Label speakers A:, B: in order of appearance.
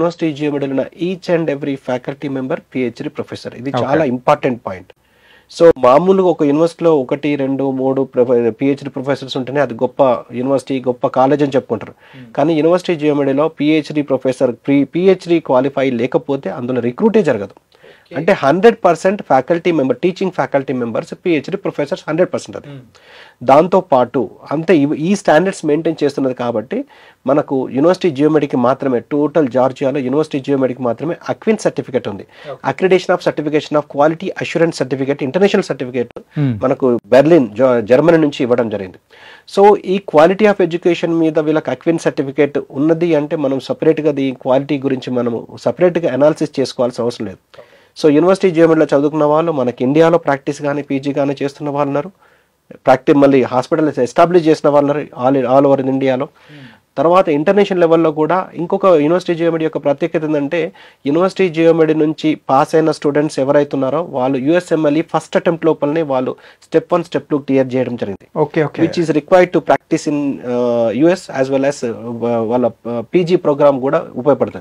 A: University జియోమెడీలో ఉన్న each and every faculty member PhD professor. ఇది చాలా ఇంపార్టెంట్ పాయింట్. సో మామూలుగా ఒక యూనివర్సిటీలో 1, 2, 3 పిహెచ్డి ప్రొఫెసర్స్ ఉంటేనే అది గొప్ప యూనివర్సిటీ, గొప్ప కాలేజ్ అని చెప్పుకుంటారు. కానీ యూనివర్సిటీ జియోమెడీలో పిహెచ్డి ప్రొఫెసర్ పిహెచ్డి క్వాలిఫై లేకపోతే అందులో రిక్రూటే జరగదు. అంటే 100% faculty member, teaching faculty members PhD professors 100%. అది దాంతో పాటు అంతే ఈ స్టాండర్డ్స్ మెయింటైన్ చేస్తున్నది కాబట్టి మనకు యూనివర్సిటీ జియోమెడీకి మాత్రమే, టోటల్ జార్జియాలో యూనివర్సిటీ జియోమెడీకి మాత్రమే అక్విన్ సర్టిఫికేట్ ఉంది. Accreditation of certification of quality assurance certificate, international certificate మనకు బెర్లిన్ జర్మనీ నుంచి ఇవ్వడం జరిగింది. సో ఈ క్వాలిటీ ఆఫ్ ఎడ్యుకేషన్ మీద వీళ్ళకి అక్విన్ సర్టిఫికేట్ ఉన్నది అంటే మనం సపరేట్గా ఈ క్వాలిటీ గురించి మనము సపరేట్గా అనాలిసిస్ చేసుకోవాల్సిన అవసరం లేదు. సో యూనివర్సిటీ జియోమెడీలో చదువుకున్న వాళ్ళు మనకి ఇండియాలో ప్రాక్టీస్ కానీ పీజీ కానీ చేస్తున్న వాళ్ళు ఉన్నారు, మళ్ళీ హాస్పిటల్ ఎస్టాబ్లిష్ చేసిన వాళ్ళు ఆల్ ఓవర్ ఇండియాలో. తర్వాత ఇంటర్నేషనల్ లెవెల్లో కూడా ఇంకొక యూనివర్సిటీ జియోమెడీ యొక్క ప్రత్యేకత ఏంటంటే యూనివర్సిటీ జియోమెడీ నుంచి పాస్ అయిన స్టూడెంట్స్ ఎవరైతున్నారో వాళ్ళు యూఎస్ఎంఎల్ఈ ఫస్ట్ అటెంప్ట్ లోపలనే వాళ్ళు స్టెప్ 1, స్టెప్ 2 క్లియర్ చేయడం జరిగింది. Which is required to practice in US as well as వాళ్ళ పీజీ ప్రోగ్రామ్ కూడా ఉపయోగపడుతుంది.